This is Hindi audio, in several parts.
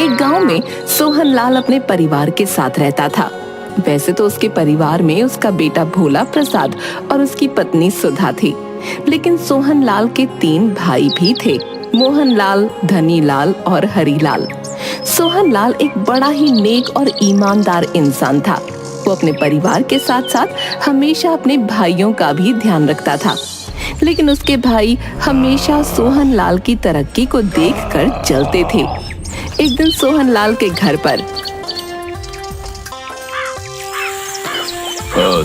एक गांव में सोहनलाल अपने परिवार के साथ रहता था। वैसे तो उसके परिवार में उसका बेटा भोला प्रसाद और उसकी पत्नी सुधा थी, लेकिन सोहनलाल के 3 भाई भी थे, मोहनलाल, धनीलाल और हरीलाल। सोहनलाल एक बड़ा ही नेक और ईमानदार इंसान था। वो अपने परिवार के साथ साथ हमेशा अपने भाइयों का भी ध्यान रखता था, लेकिन उसके भाई हमेशा सोहनलाल की तरक्की को देखकर जलते थे। एक दिन सोहनलाल के घर पर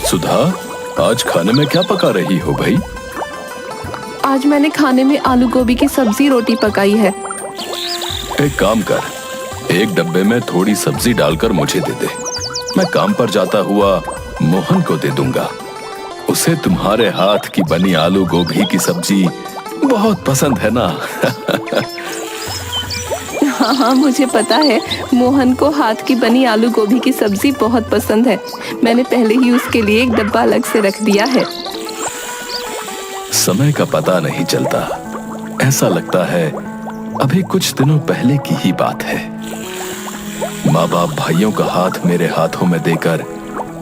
सुधा, आज खाने में क्या पका रही हो भाई? आज मैंने खाने में आलू गोभी की सब्जी रोटी पकाई है। एक काम कर, एक डब्बे में थोड़ी सब्जी डालकर मुझे दे दे। मैं काम पर जाता हुआ मोहन को दे दूंगा। उसे तुम्हारे हाथ की बनी आलू गोभी की सब्जी बहुत पसंद है ना। हाँ, मुझे पता है, मोहन को हाथ की बनी आलू गोभी की सब्जी बहुत पसंद है। मैंने पहले ही उसके लिए एक डब्बा अलग से रख दिया है। समय का पता नहीं चलता, ऐसा लगता है अभी कुछ दिनों पहले की ही बात है। माँ बाप भाइयों का हाथ मेरे हाथों में देकर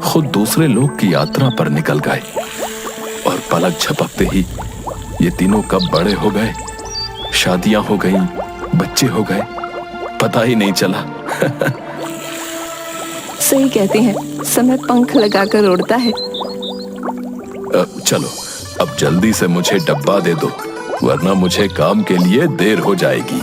खुद दूसरे लोक की यात्रा पर निकल गए, और पलक झपकते ही ये तीनों कब बड़े हो गए, शादियां हो गईं, बच्चे हो गए, पता ही नहीं चला। सही कहते हैं, समय पंख लगाकर उड़ता है। चलो अब जल्दी से मुझे डब्बा दे दो, वरना मुझे काम के लिए देर हो जाएगी।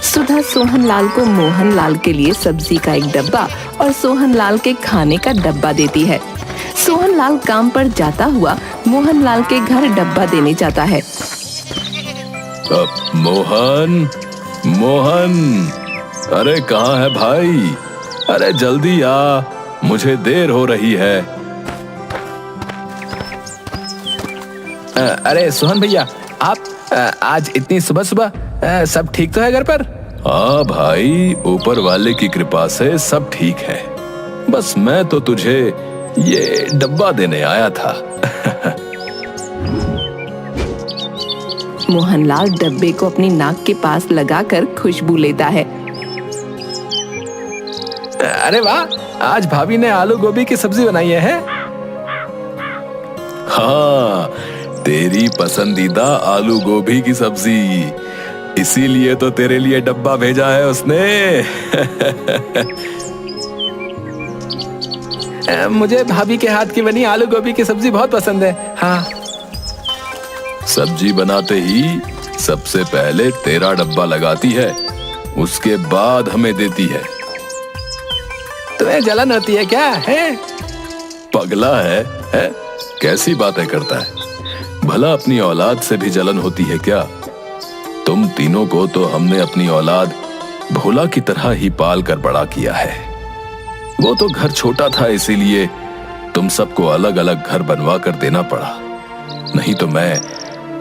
सुधा सोहनलाल को मोहनलाल के लिए सब्जी का एक डब्बा और सोहनलाल के खाने का डब्बा देती है। सोहनलाल काम पर जाता हुआ मोहनलाल के घर डब्बा देने जाता है। मोहन, मोहन, अरे कहाँ है भाई? अरे जल्दी आ, मुझे देर हो रही है। अरे सोहन भैया, आप आज इतनी सुबह सुबह सब ठीक तो है घर पर? हाँ भाई, ऊपर वाले की कृपा से सब ठीक है। बस मैं तो तुझे ये डब्बा देने आया था। मोहनलाल डब्बे को अपनी नाक के पास लगाकर खुशबू लेता है। अरे वाह, आज भाभी ने आलू गोभी की सब्जी बनाई है? हाँ, तेरी पसंदीदा आलू गोभी की सब्जी, इसीलिए तो तेरे लिए डब्बा भेजा है उसने। मुझे भाभी के हाथ की बनी आलू गोभी की सब्जी बहुत पसंद है। हाँ, सब्जी बनाते ही सबसे पहले तेरा डब्बा लगाती है, उसके बाद हमें देती है। तुम्हें जलन होती है क्या? है पगला है? कैसी बातें करता है? भला अपनी औलाद से भी जलन होती है क्या? तुम तीनों को तो हमने अपनी औलाद भोला की तरह ही पाल कर बड़ा किया है। वो तो घर छोटा था, इसीलिए तुम सबको अलग अलग घर बनवा कर देना पड़ा, नहीं तो मैं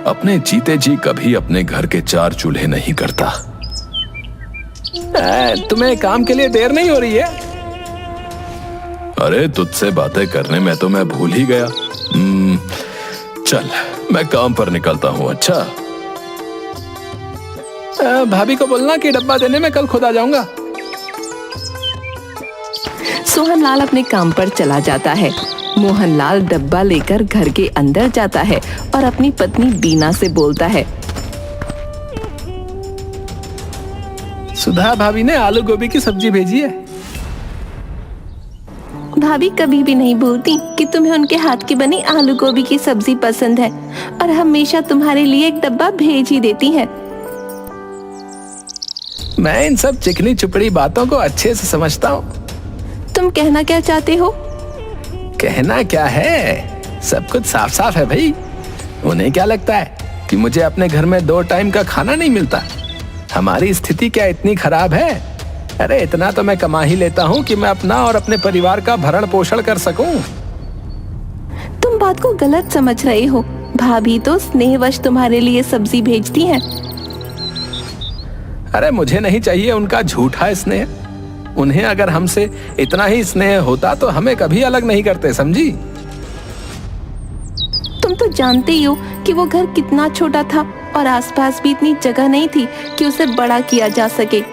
अपने जीते जी कभी अपने घर के 4 चूल्हे नहीं करता। तुम्हें काम के लिए देर नहीं हो रही है? अरे तुझसे बातें करने में तो मैं भूल ही गया। चल, मैं काम पर निकलता हूँ। अच्छा, भाभी को बोलना कि डब्बा देने में कल खुद आ जाऊंगा। सोहनलाल अपने काम पर चला जाता है। मोहनलाल डब्बा लेकर घर के अंदर जाता है और अपनी पत्नी बीना से बोलता है, सुधा भाभी ने आलू गोभी की सब्जी भेजी है। भाभी कभी भी नहीं बोलती कि तुम्हें उनके हाथ की बनी आलू गोभी की सब्जी पसंद है, और हमेशा तुम्हारे लिए एक डब्बा भेज ही देती है। मैं इन सब चिकनी चुपड़ी बातों को अच्छे से समझता हूँ। तुम कहना क्या चाहते हो? कहना क्या है, सब कुछ साफ साफ है भाई। उन्हें क्या लगता है कि मुझे अपने घर में 2 टाइम का खाना नहीं मिलता? हमारी स्थिति क्या इतनी खराब है? अरे इतना तो मैं कमा ही लेता हूँ कि मैं अपना और अपने परिवार का भरण पोषण कर सकूं। तुम बात को गलत समझ रहे हो। भाभी तो स्नेहवश तुम्हारे लिए सब्जी भेजती हैं। अरे मुझे नहीं चाहिए उनका झूठा स्नेह। उन्हें अगर हमसे इतना ही स्नेह होता तो हमें कभी अलग नहीं करते, समझी? तुम तो जानते ही हो कि वो घर कितना छोटा था और आसपास भी इतनी जगह नहीं थी कि उसे बड़ा किया जा सके।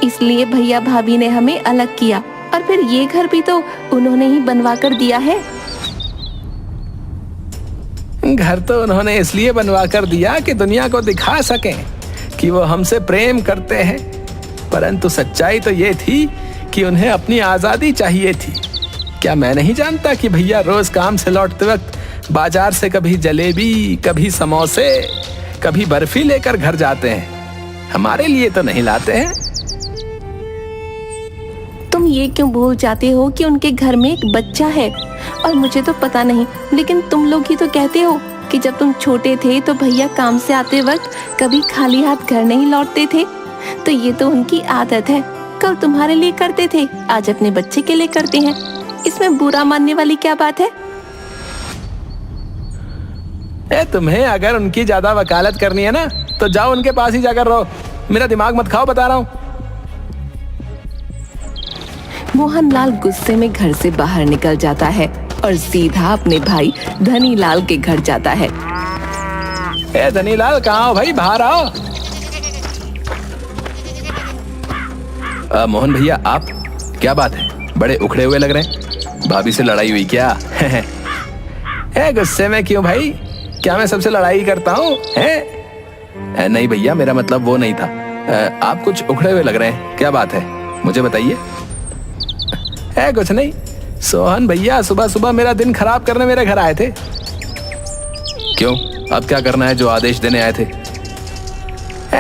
इसलिए भैया भाभी ने हमें अलग किया, और फिर ये घर भी तो उन्होंने ही बनवा कर दिया है। घर तो उन्होंने इसलिए बनवा कर दिया कि दुनिया को दिखा सकें कि वो हमसे प्रेम करते हैं, परंतु सच्चाई तो ये थी कि उन्हें अपनी आजादी चाहिए थी। क्या मैं नहीं जानता कि भैया रोज काम से लौटते वक्त बाजार से कभी जलेबी, कभी समोसे, कभी बर्फी लेकर घर जाते हैं। हमारे लिए तो नहीं लाते हैं। तुम ये क्यों भूल जाते हो कि उनके घर में एक बच्चा है? और मुझे तो पता नहीं, लेकिन तुम लोग ही तो कहते हो कि जब तुम छोटे थे तो भैया काम से आते वक्त कभी खाली हाथ घर नहीं लौटते थे। तो ये तो उनकी आदत है, कल तुम्हारे लिए करते थे, आज अपने बच्चे के लिए करते हैं। इसमें बुरा मानने वाली क्या बात है? तुम्हें अगर उनकी ज्यादा वकालत करनी है ना, तो जाओ उनके पास ही जाकर रहो। मेरा दिमाग मत खाओ, बता रहा हूँ। मोहनलाल गुस्से में घर से बाहर निकल जाता है और सीधा अपने भाई धनीलाल के घर जाता है। धनीलाल, कहाँ हो भाई? बाहर आओ। मोहन भैया, आप क्या बात है, बड़े उखड़े हुए लग रहे हैं। भाभी से लड़ाई हुई क्या? गुस्से में क्यों भाई? क्या मैं सबसे लड़ाई करता हूँ? नहीं भैया, मेरा मतलब वो नहीं था। आप कुछ उखड़े हुए लग रहे हैं, क्या बात है, मुझे बताइए। कुछ नहीं, सोहन भैया सुबह सुबह मेरा दिन खराब करने मेरे घर आए थे। क्यों, अब क्या करना है जो आदेश देने आए थे?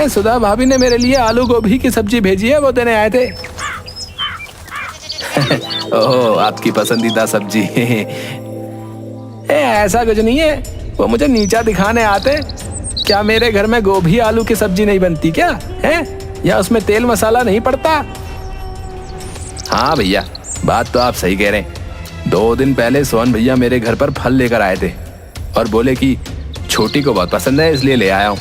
सुधा भाभी ने मेरे लिए आलू गोभी की सब्जी भेजी है, वो देने आए थे। ओह, आपकी पसंदीदा सब्जी। ऐसा कुछ नहीं है, वो मुझे नीचा दिखाने आते। क्या मेरे घर में गोभी आलू की सब्जी नहीं बनती क्या है? या उसमें तेल मसाला नहीं पड़ता? हाँ भैया, बात तो आप सही कह रहे हैं। 2 दिन पहले सोहन भैया मेरे घर पर फल लेकर आए थे और बोले कि छोटी को बहुत पसंद है, इसलिए ले आया हूँ।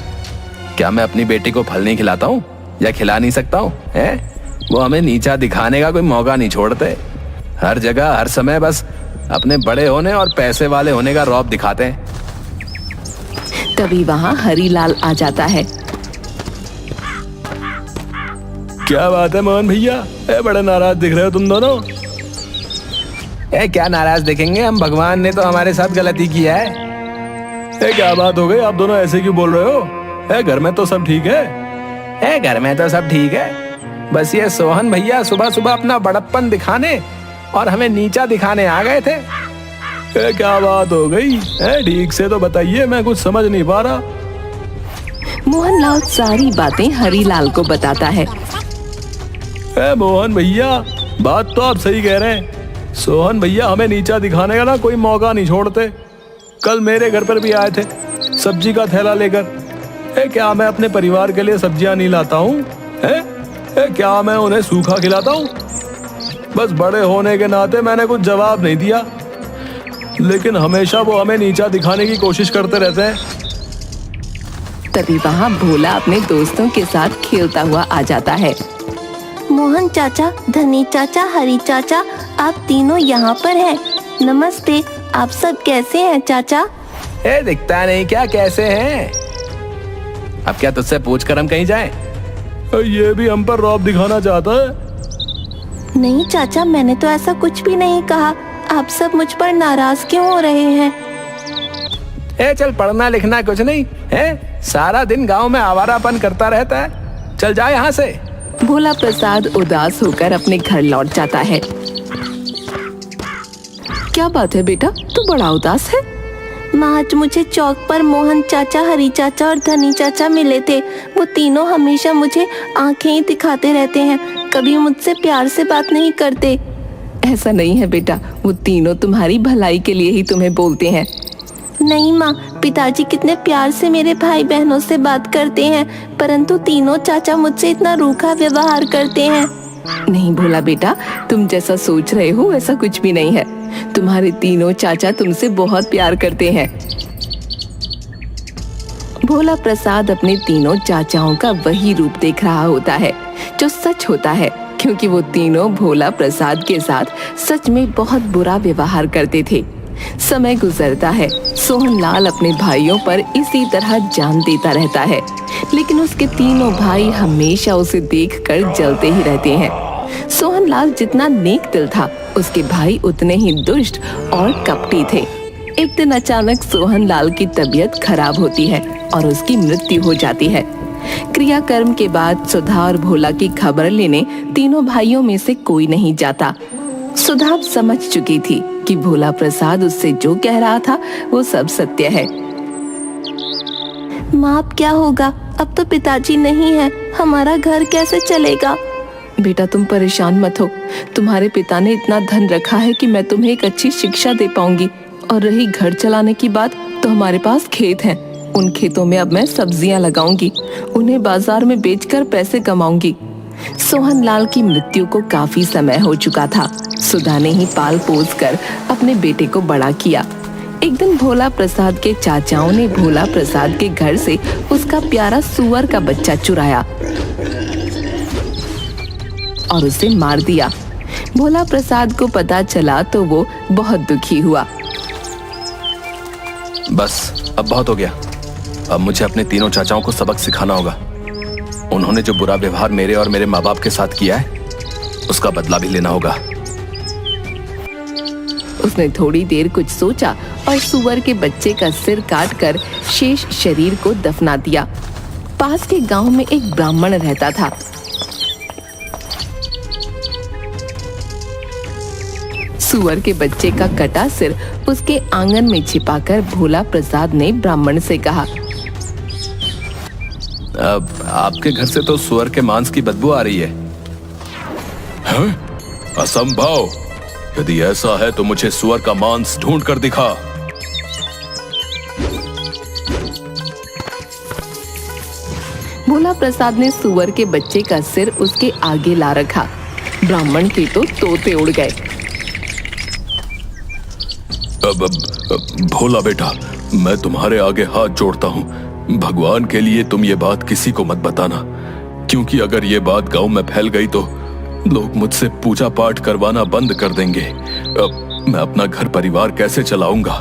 क्या मैं अपनी बेटी को फल नहीं खिलाता हूँ या खिला नहीं सकता हूँ? वो हमें नीचा दिखाने का कोई मौका नहीं छोड़ते। हर जगह हर समय बस अपने बड़े होने और पैसे वाले होने का रौब दिखाते हैं। तभी वहाँ हरीलाल आ जाता है। क्या बात है मोहन भैया, बड़े नाराज दिख रहे हो तुम दोनों। क्या नाराज दिखेंगे हम, भगवान ने तो हमारे साथ गलती किया है। क्या बात हो गई, आप दोनों ऐसे क्यों बोल रहे हो? घर में तो सब ठीक है। घर में तो सब ठीक है, बस ये सोहन भैया सुबह सुबह अपना बड़प्पन दिखाने और हमें नीचा दिखाने आ गए थे। क्या बात हो गई, ठीक से तो बताइए, मैं कुछ समझ नहीं पा रहा। मोहनलाल सारी बातें हरीलाल को बताता है। मोहन भैया, बात तो आप सही कह रहे हैं। सोहन भैया हमें नीचा दिखाने का ना कोई मौका नहीं छोड़ते। कल मेरे घर पर भी आए थे सब्जी का थैला लेकर। क्या मैं अपने परिवार के लिए सब्जियां नहीं लाता हूँ? क्या मैं उन्हें सूखा खिलाता हूँ? बस बड़े होने के नाते मैंने कुछ जवाब नहीं दिया, लेकिन हमेशा वो हमें नीचा दिखाने की कोशिश करते रहते हैं। तभी वहाँ भोला अपने दोस्तों के साथ खेलता हुआ आ जाता है। मोहन चाचा, धनी चाचा, हरी चाचा, आप तीनों यहाँ पर हैं। नमस्ते, आप सब कैसे हैं चाचा? दिखता नहीं क्या कैसे हैं? अब क्या तुझसे पूछकर हम कहीं जाएं? ये भी हम पर रौब दिखाना चाहता है। नहीं चाचा, मैंने तो ऐसा कुछ भी नहीं कहा। आप सब मुझ पर नाराज क्यों हो रहे हैं? चल, पढ़ना लिखना कुछ नहीं है, सारा दिन गांव में आवारापन करता रहता है। चल जा यहाँ से। भोला प्रसाद उदास होकर अपने घर लौट जाता है। क्या बात है बेटा, तू बड़ा उदास है? माँ, आज मुझे चौक पर मोहन चाचा, हरी चाचा और धनी चाचा मिले थे। वो तीनों हमेशा मुझे आंखें ही दिखाते रहते हैं, कभी मुझसे प्यार से बात नहीं करते। ऐसा नहीं है बेटा, वो तीनों तुम्हारी भलाई के लिए ही तुम्हें बोलते हैं। नहीं माँ, पिताजी कितने प्यार से मेरे भाई बहनों से बात करते हैं, परंतु तीनों चाचा मुझसे इतना रूखा व्यवहार करते हैं। नहीं भोला बेटा, तुम जैसा सोच रहे हो वैसा कुछ भी नहीं है। तुम्हारे तीनों चाचा तुमसे बहुत प्यार करते हैं। भोला प्रसाद अपने तीनों चाचाओं का वही रूप देख रहा होता है जो सच होता है, क्योंकि वो तीनों भोला प्रसाद के साथ सच में बहुत बुरा व्यवहार करते थे। समय गुजरता है, सोहनलाल अपने भाइयों पर इसी तरह जान देता रहता है, लेकिन उसके तीनों भाई हमेशा उसे देखकर जलते ही रहते हैं। सोहनलाल जितना नेक दिल था, उसके भाई उतने ही दुष्ट और कपटी थे। एक दिन अचानक सोहनलाल की तबीयत खराब होती है और उसकी मृत्यु हो जाती है। क्रियाकर्म के बाद सुधा और भोला की खबर लेने तीनों भाइयों में से कोई नहीं जाता। सुधा समझ चुकी थी कि भोला प्रसाद उससे जो कह रहा था वो सब सत्य है। माँ, अब क्या होगा? अब तो पिताजी नहीं है, हमारा घर कैसे चलेगा? बेटा, तुम परेशान मत हो। तुम्हारे पिता ने इतना धन रखा है कि मैं तुम्हें एक अच्छी शिक्षा दे पाऊंगी। और रही घर चलाने की बात, तो हमारे पास खेत हैं। उन खेतों में अब मैं सब्जियां लगाऊंगी, उन्हें बाजार में बेचकर पैसे कमाऊंगी। सोहनलाल की मृत्यु को काफी समय हो चुका था। सुधा ने ही पाल पोस कर अपने बेटे को बड़ा किया। एक दिन भोला प्रसाद के चाचाओं ने भोला प्रसाद के घर से उसका प्यारा सुअर का बच्चा चुराया और उसे मार दिया। भोला प्रसाद को पता चला तो वो बहुत दुखी हुआ। बस अब बहुत हो गया। अब मुझे अपने तीनों चाचाओं को सबक सिखाना होगा। उन्होंने जो बुरा व्यवहार मेरे और मेरे माँ बाप के साथ किया है, उसका बदला भी लेना होगा। उसने थोड़ी देर कुछ सोचा और सुअर के बच्चे का सिर काटकर शेष शरीर को दफना दिया। पास के गांव में एक ब्राह्मण रहता था। सुअर के बच्चे का कटा सिर उसके आंगन में छिपाकर भोला प्रसाद ने ब्राह्मण से कहा, अब आपके घर से तो सुअर के मांस की बदबू आ रही है। हैं? असंभव! यदि ऐसा है तो मुझे सुअर का मांस ढूंढ कर दिखा। भोला प्रसाद ने सुअर के बच्चे का सिर उसके आगे ला रखा। ब्राह्मण के तो तोते उड़ गए। अब भोला बेटा, मैं तुम्हारे आगे हाथ जोड़ता हूँ। भगवान के लिए तुम ये बात किसी को मत बताना, क्योंकि अगर ये बात गांव में फैल गई तो लोग मुझसे पूजा पाठ करवाना बंद कर देंगे। अब मैं अपना घर परिवार कैसे चलाऊंगा?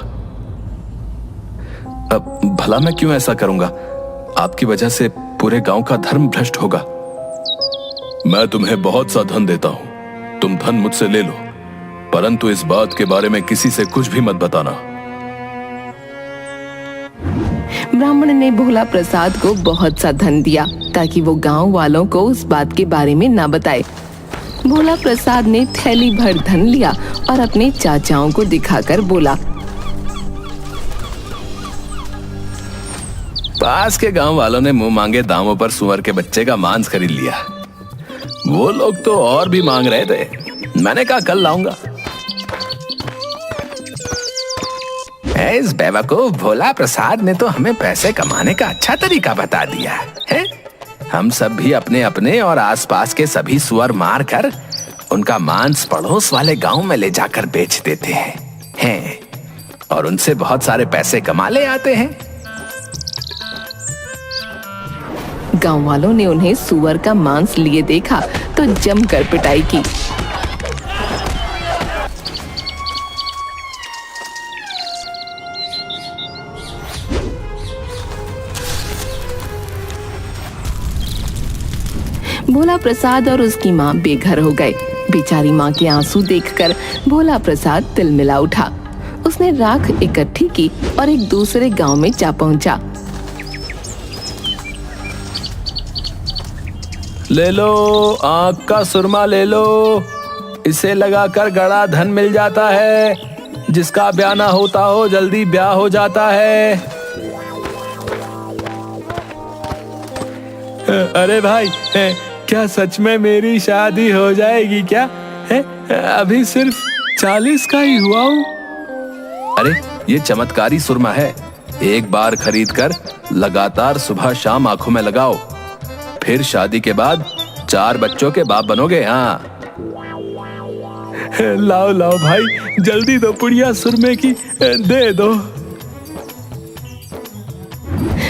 अब भला मैं क्यों ऐसा करूंगा? आपकी वजह से पूरे गांव का धर्म भ्रष्ट होगा। मैं तुम्हें बहुत सा धन देता हूं, तुम धन मुझसे ले लो, परंतु इस बात के बारे में किसी से कुछ भी मत बताना। ब्राह्मण ने भोला प्रसाद को बहुत सा धन दिया ताकि वो गांव वालों को उस बात के बारे में ना बताए। भोला प्रसाद ने थैली भर धन लिया और अपने चाचाओं को दिखाकर बोला, पास के गांव वालों ने मुंह मांगे दामों पर सुअर के बच्चे का मांस खरीद लिया। वो लोग तो और भी मांग रहे थे। मैंने कहा कल लाऊंगा। इस बेवकूफ भोला प्रसाद ने तो हमें पैसे कमाने का अच्छा तरीका बता दिया है। हम सब भी अपने अपने और आसपास के सभी सुअर मार कर उनका मांस पड़ोस वाले गांव में ले जाकर बेच देते हैं और उनसे बहुत सारे पैसे कमा ले आते हैं। गांव वालों ने उन्हें सुअर का मांस लिए देखा तो जमकर पिटाई की। भोला प्रसाद और उसकी माँ बेघर हो गए। बेचारी माँ के आंसू देखकर भोला प्रसाद तिलमिला उठा। उसने राख इकट्ठी की और एक दूसरे गांव में जा पहुंचा। ले लो, आंख का सुरमा ले लो, इसे लगाकर गड़ा धन मिल जाता है। जिसका ब्याह ना होता हो जल्दी ब्याह हो जाता है। अरे भाई, क्या सच में मेरी शादी हो जाएगी क्या? अभी सिर्फ 40 का ही हुआ हूँ। अरे ये चमत्कारी सुरमा है। एक बार खरीद कर लगातार सुबह शाम आंखों में लगाओ, फिर शादी के बाद 4 बच्चों के बाप बनोगे। हाँ, लाओ लाओ भाई, जल्दी दो पुड़िया सुरमे की, दे दो।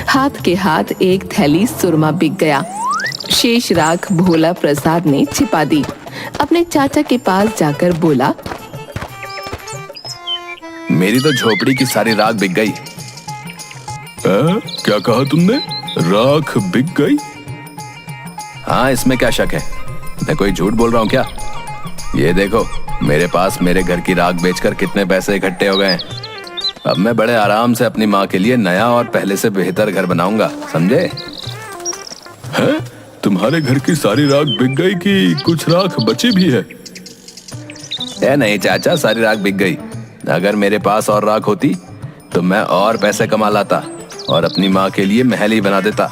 हाथ के हाथ एक थैली सुरमा बिक गया। शेष राख भोला प्रसाद ने छिपा दी। अपने चाचा के पास जाकर बोला, मेरी तो झोपड़ी की सारी राख बिक गई। क्या कहा तुमने? राख बिक गई? हाँ, इसमें क्या शक है? मैं कोई झूठ बोल रहा हूँ क्या? ये देखो, मेरे पास मेरे घर की राख बेचकर कितने पैसे इकट्ठे हो गए हैं। अब मैं बड़े आराम से अपनी माँ के लिए नया और पहले से बेहतर घर बनाऊंगा, समझे? हैं? तुम्हारे घर की सारी राख बिक गई कि कुछ राख बची भी है? नहीं चाचा, सारी राख बिक गई। अगर मेरे पास और राख होती तो मैं और पैसे कमा लाता और अपनी माँ के लिए महल ही बना देता।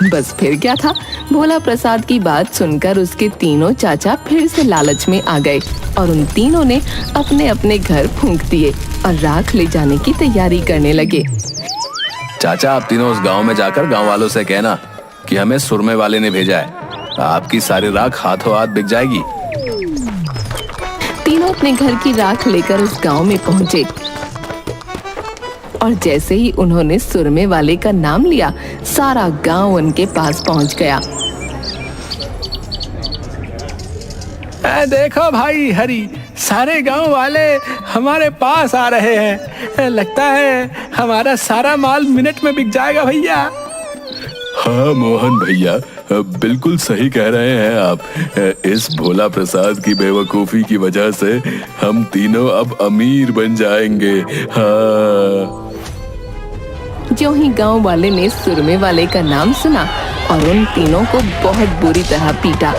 बस फिर क्या था, भोला प्रसाद की बात सुनकर उसके तीनों चाचा फिर से लालच में आ गए और उन तीनों ने अपने अपने घर फूंक दिए और राख ले जाने की तैयारी करने लगे। चाचा, आप तीनों उस गांव में जाकर गांव वालों से कहना कि हमें सुरमे वाले ने भेजा है। आपकी सारी राख हाथों हाथ बिक जाएगी। तीनों अपने घर की राख लेकर उस गांव में पहुंचे और जैसे ही उन्होंने सुरमे वाले का नाम लिया, सारा गांव उनके पास पहुंच गया। देखो भाई हरी, सारे गांव वाले हमारे पास आ रहे हैं। लगता है हमारा सारा माल मिनट में बिक जाएगा भैया। हाँ मोहन भैया, बिल्कुल सही कह रहे हैं आप। इस भोला प्रसाद की बेवकूफी की वजह से हम तीनों अब अमीर बन जाएंगे। हाँ। जो ही गांव वाले ने सुरमे वाले का नाम सुना और उन तीनों को बहुत बुरी तरह पीटा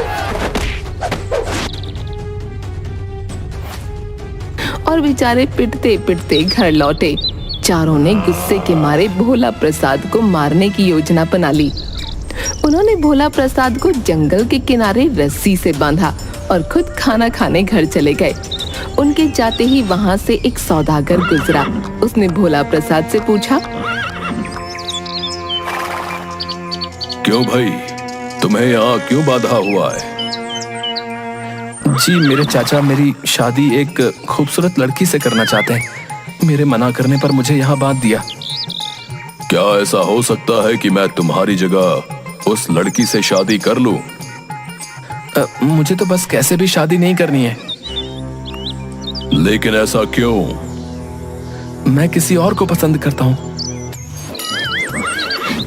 और बेचारे पिटते पिटते घर लौटे। चारों ने गुस्से के मारे भोला प्रसाद को मारने की योजना बना ली। उन्होंने भोला प्रसाद को जंगल के किनारे रस्सी से बांधा और खुद खाना खाने घर चले गए। उनके जाते ही वहां से एक सौदागर गुजरा। उसने भोला प्रसाद से पूछा, क्यों भाई, तुम्हें यहाँ क्यों बाधा हुआ है? जी मेरे चाचा मेरी शादी एक खूबसूरत लड़की से करना चाहते हैं। मेरे मना करने पर मुझे यहाँ बांध दिया। क्या ऐसा हो सकता है कि मैं तुम्हारी जगह उस लड़की से शादी कर लूं? मुझे तो बस कैसे भी शादी नहीं करनी है। लेकिन ऐसा क्यों? मैं किसी और को पसंद करता हूँ।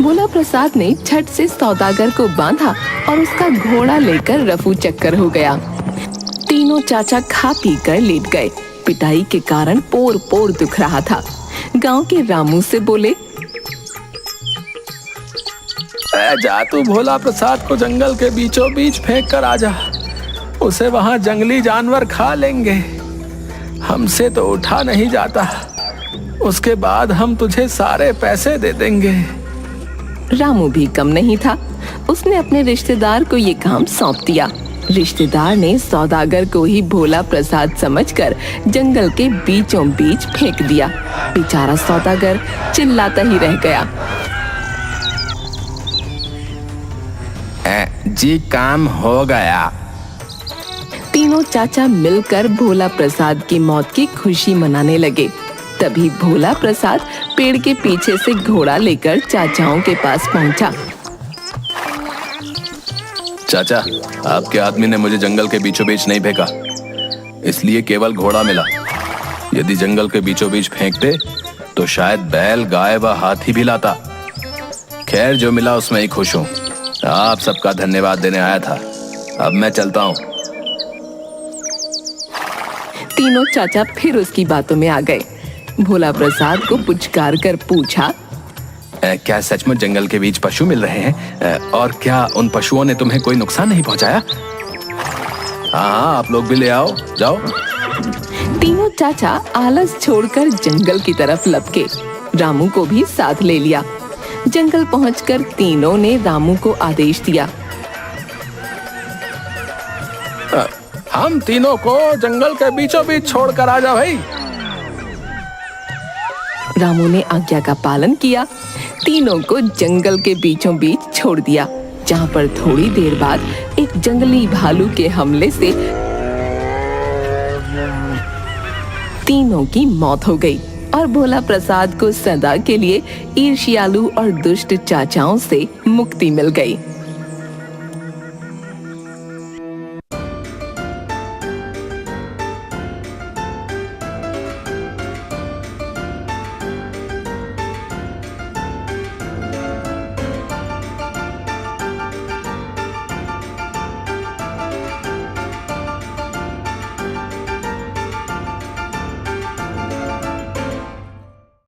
भोला प्रसाद ने झट से सौदागर को बांधा और उसका घोड़ा लेकर रफू चक्कर हो गया। तीनों चाचा खा पी कर लेट गए। पिटाई के कारण पोर पोर दुख रहा था। गांव के रामू से बोले, जा तू भोला प्रसाद को जंगल के बीचों बीच फेंक कर आ जा। उसे वहां जंगली जानवर खा लेंगे। हमसे तो उठा नहीं जाता। उसके बाद हम तुझे सारे पैसे दे देंगे। रामू भी कम नहीं था। उसने अपने रिश्तेदार को ये काम सौंप दिया। रिश्तेदार ने सौदागर को ही भोला प्रसाद समझकर जंगल के बीचों बीच फेंक दिया। बेचारा सौदागर चिल्लाता ही रह गया। जी काम हो गया। तीनों चाचा मिलकर भोला प्रसाद की मौत की खुशी मनाने लगे। तभी भोला प्रसाद पेड़ के पीछे से घोड़ा लेकर चाचाओं के पास पहुंचा। चाचा, आपके आदमी ने मुझे जंगल के बीचों बीच नहीं फेंका, इसलिए केवल घोड़ा मिला। यदि जंगल के बीचों बीच फेंकते तो शायद बैल, गाय व हाथी भी लाता। खैर, जो मिला उसमें ही खुश हूँ। आप सबका धन्यवाद देने आया था। अब मैं चलता हूँ। तीनों चाचा फिर उसकी बातों में आ गए। भोला प्रसाद को पुचकार कर पूछा, क्या सचमुच जंगल के बीच पशु मिल रहे हैं? और क्या उन पशुओं ने तुम्हें कोई नुकसान नहीं पहुंचाया? हाँ, आप लोग भी ले आओ, जाओ। तीनों चाचा आलस छोड़कर जंगल की तरफ लपके। रामू को भी साथ ले लिया। जंगल पहुंचकर तीनों ने रामू को आदेश दिया, हम तीनों को जंगल के बीचों बीच छोड़कर आ जा भाई। रामू ने आज्ञा का पालन किया। तीनों को जंगल के बीचों बीच छोड़ दिया, जहां पर थोड़ी देर बाद एक जंगली भालू के हमले से तीनों की मौत हो गई और भोला प्रसाद को सदा के लिए ईर्ष्यालु और दुष्ट चाचाओं से मुक्ति मिल गई।